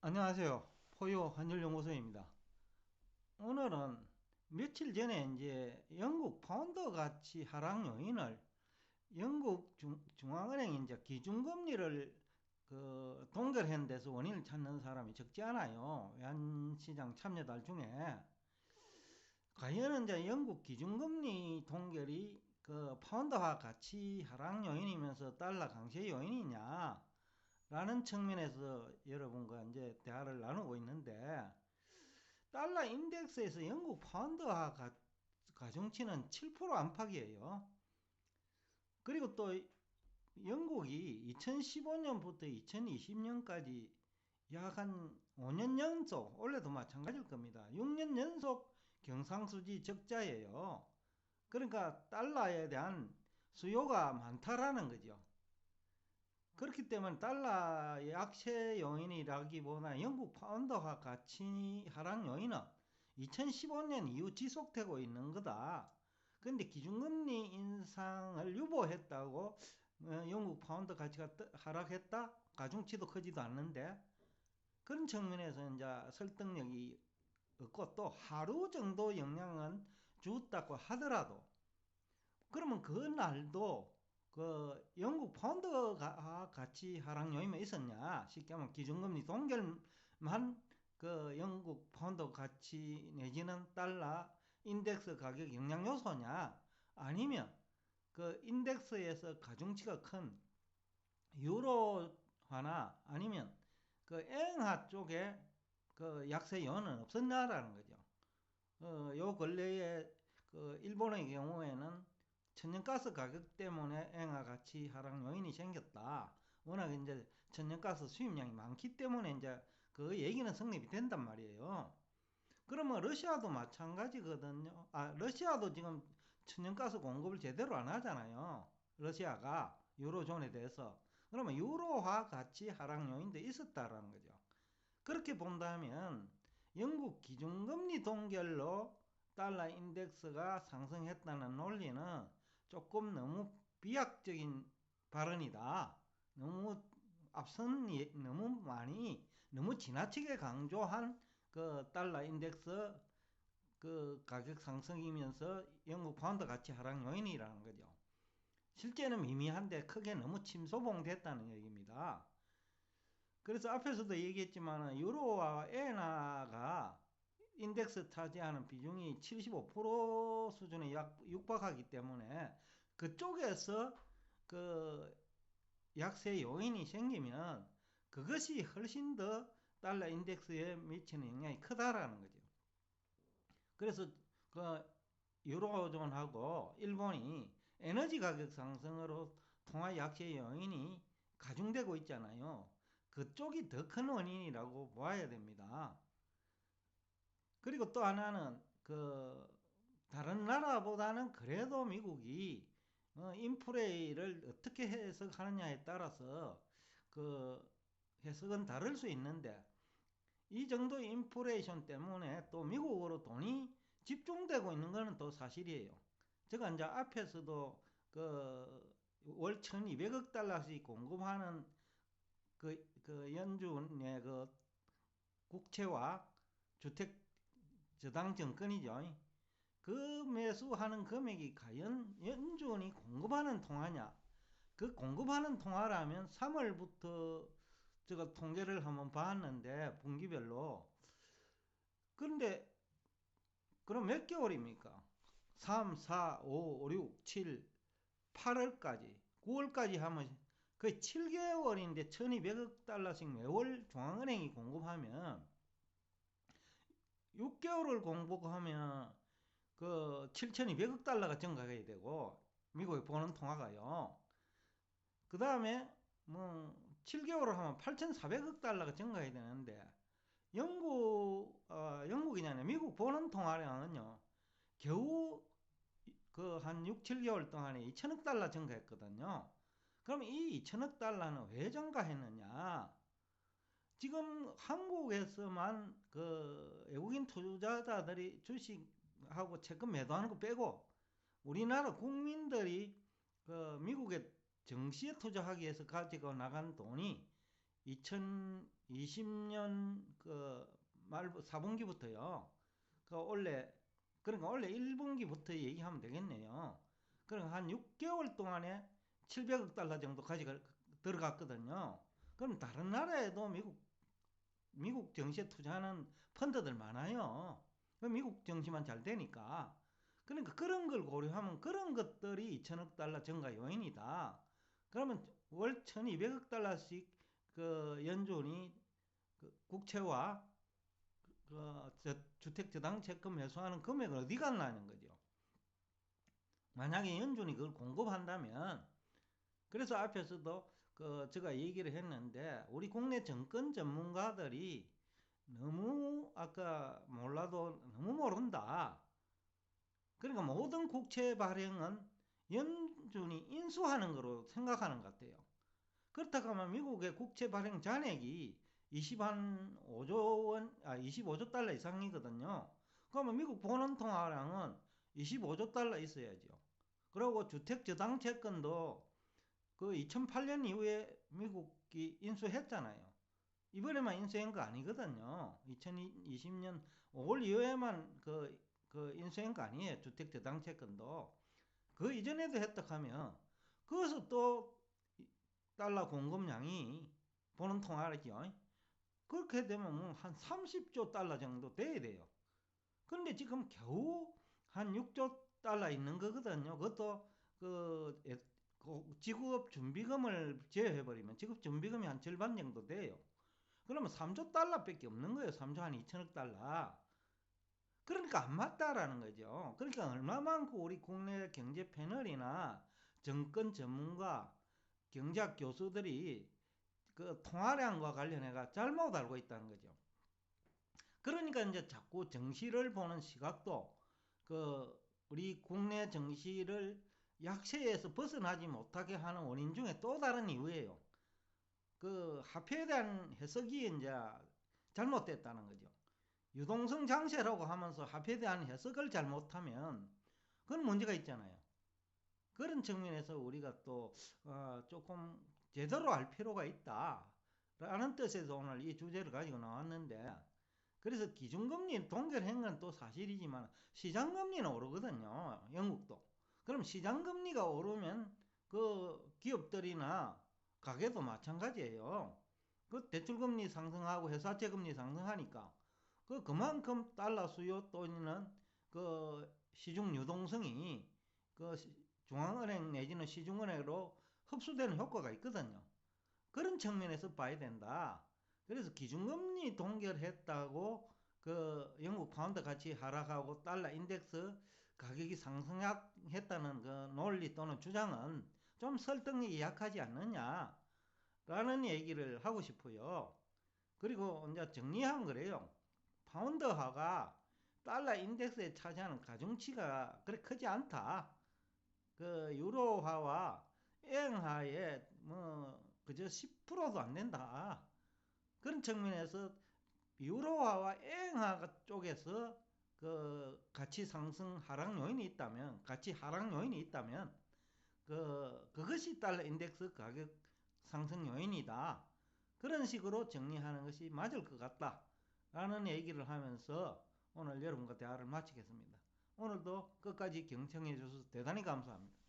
안녕하세요. 포유 환율연구소입니다. 오늘은 며칠 전에 이제 영국 파운드 가치 하락 요인을 영국 중앙은행이 이제 기준금리를 동결한 데서 원인을 찾는 사람이 적지 않아요. 외환시장 참여달 중에. 과연 이제 영국 기준금리 동결이 그 파운드화 가치 하락 요인이면서 달러 강세 요인이냐? 라는 측면에서 여러분과 이제 대화를 나누고 있는데, 달러 인덱스에서 영국 파운드화 가중치는 7% 안팎이에요. 그리고 또 영국이 2015년부터 2020년까지 약 한 5년 연속, 올해도 마찬가지일 겁니다. 6년 연속 경상수지 적자예요. 그러니까 달러에 대한 수요가 많다라는 거죠. 그렇기 때문에 달러의 약세 요인이라기보다 영국 파운드화 가치 하락 요인은 2015년 이후 지속되고 있는 거다. 그런데 기준금리 인상을 유보했다고 영국 파운드 가치가 하락했다? 가중치도 크지도 않는데 그런 측면에서 이제 설득력이 없고 또 하루 정도 영향은 주었다고 하더라도 그러면 그날도 그 영국 파운드 가치 하락 요인만 있었냐? 쉽게 하면 기준금리 동결만 그 영국 파운드 가치 내지는 달러 인덱스 가격 영향 요소냐? 아니면 그 인덱스에서 가중치가 큰 유로화나 아니면 그 엔화 쪽에 그 약세 요인은 없었냐라는 거죠. 요 근래에 그 일본의 경우에는 천연가스 가격 때문에 엔화 가치 하락 요인이 생겼다. 워낙 이제 천연가스 수입량이 많기 때문에 이제 그 얘기는 성립이 된단 말이에요. 그러면 러시아도 마찬가지거든요. 러시아도 지금 천연가스 공급을 제대로 안 하잖아요. 러시아가 유로존에 대해서. 그러면 유로화 가치 하락 요인도 있었다라는 거죠. 그렇게 본다면 영국 기준금리 동결로 달러 인덱스가 상승했다는 논리는 조금 너무 비약적인 발언이다. 너무 앞선 너무 많이 너무 지나치게 강조한 그 달러 인덱스 그 가격 상승이면서 영국 파운드 가치 하락 요인이라는 거죠. 실제는 미미한데 크게 너무 침소봉됐다는 얘기입니다. 그래서 앞에서도 얘기했지만 유로와 엔화가 인덱스 차지하는 비중이 75% 수준에 육박하기 때문에 그쪽에서 그 약세 요인이 생기면 그것이 훨씬 더 달러 인덱스에 미치는 영향이 크다라는 거죠. 그래서 그 유로존하고 일본이 에너지 가격 상승으로 통화 약세 요인이 가중되고 있잖아요. 그쪽이 더 큰 원인이라고 봐야 됩니다. 그리고 또 하나는 그 다른 나라보다는 그래도 미국이 인플레이를 어떻게 해석하느냐에 따라서 그 해석은 다를 수 있는데 이 정도 인플레이션 때문에 또 미국으로 돈이 집중되고 있는 것은 또 사실이에요. 제가 이제 앞에서도 그 월 1200억 달러씩 공급하는 그 연준의 그 국채와 주택 저당 정권이죠. 그 매수하는 금액이 과연 연준이 공급하는 통화냐? 그 공급하는 통화라면 3월부터 제가 통계를 한번 봤는데 분기별로 그런데 그럼 몇 개월입니까? 3, 4, 5, 6, 7, 8월까지 9월까지 하면 거의 7개월인데 1200억 달러씩 매월 중앙은행이 공급하면 6개월을 공급하면 그 7200억 달러가 증가해야 되고 미국에 보는 통화가요. 그 다음에 뭐 7개월을 하면 8400억 달러가 증가해야 되는데 영국이냐 아니라 미국 보는 통화량은요. 겨우 그 한 6, 7개월 동안에 2천억 달러 증가했거든요. 그럼 이 2천억 달러는 왜 증가했느냐? 지금 한국에서만 그 외국인 투자자들이 주식하고 채권 매도하는 거 빼고 우리나라 국민들이 그 미국에 정시에 투자하기 위해서 가지고 나간 돈이 2020년 그 말 4분기부터요. 그러니까 원래 1분기부터 얘기하면 되겠네요. 그러니까 한 6개월 동안에 700억 달러 정도 가지고 들어갔거든요. 그럼 다른 나라에도 미국 증시에 투자하는 펀드들 많아요. 미국 증시만 잘 되니까. 그러니까 그런 걸 고려하면 그런 것들이 2천억 달러 증가 요인이다. 그러면 월 1200억 달러씩 그 연준이 그 국채와 주택 저당 채권 매수하는 금액은 어디 갔나는 거죠. 만약에 연준이 그걸 공급한다면, 그래서 앞에서도 제가 얘기를 했는데, 우리 국내 정권 전문가들이 너무 아까 몰라도 너무 모른다. 그러니까 모든 국채 발행은 연준이 인수하는 거로 생각하는 것 같아요. 그렇다고 하면 미국의 국채 발행 잔액이 25조 달러 이상이거든요. 그러면 미국 본원 통화량은 25조 달러 있어야죠. 그리고 주택 저당 채권도 그 2008년 이후에 미국이 인수했잖아요. 이번에만 인수한 거 아니거든요. 2020년 5월 이후에만 인수한 거 아니에요. 주택 저당 채권도. 그 이전에도 했다 하면, 그것은 또 달러 공급량이 보는 통화이죠. 그렇게 되면 뭐한 30조 달러 정도 돼야 돼요. 그런데 지금 겨우 한 6조 달러 있는 거거든요. 그것도 지급 준비금을 제외해버리면 지급 준비금이 한 절반 정도 돼요. 그러면 3조 달러밖에 없는 거예요. 3조 한 2천억 달러. 그러니까 안 맞다라는 거죠. 그러니까 얼마만큼 우리 국내 경제 패널이나 정권 전문가, 경제학 교수들이 그 통화량과 관련해가 잘못 알고 있다는 거죠. 그러니까 이제 자꾸 정시를 보는 시각도 우리 국내 정시를 약세에서 벗어나지 못하게 하는 원인 중에 또 다른 이유예요. 화폐에 대한 해석이 이제 잘못됐다는 거죠. 유동성 장세라고 하면서 화폐에 대한 해석을 잘못하면 그건 문제가 있잖아요. 그런 측면에서 우리가 또 조금 제대로 알 필요가 있다 라는 뜻에서 오늘 이 주제를 가지고 나왔는데, 그래서 기준금리 동결한 건 또 사실이지만 시장금리는 오르거든요. 영국도. 그럼 시장금리가 오르면 그 기업들이나 가게도 마찬가지예요. 그 대출금리 상승하고 회사채금리 상승하니까 그만큼 달러 수요 또는 시중 유동성이 중앙은행 내지는 시중은행으로 흡수되는 효과가 있거든요. 그런 측면에서 봐야 된다. 그래서 기준금리 동결했다고 영국 파운드 가치 하락하고 달러 인덱스 가격이 상승했다는 논리 또는 주장은 좀 설득력이 약하지 않느냐라는 얘기를 하고 싶어요. 그리고 이제 정리하면 그래요. 파운드화가 달러 인덱스에 차지하는 가중치가 그렇게 크지 않다. 유로화와 엔화에 그저 10%도 안 된다. 그런 측면에서 유로화와 엔화 쪽에서 가치 상승 하락 요인이 있다면, 가치 하락 요인이 있다면 그것이 달러 인덱스 가격 상승 요인이다. 그런 식으로 정리하는 것이 맞을 것 같다 라는 얘기를 하면서 오늘 여러분과 대화를 마치겠습니다. 오늘도 끝까지 경청해 주셔서 대단히 감사합니다.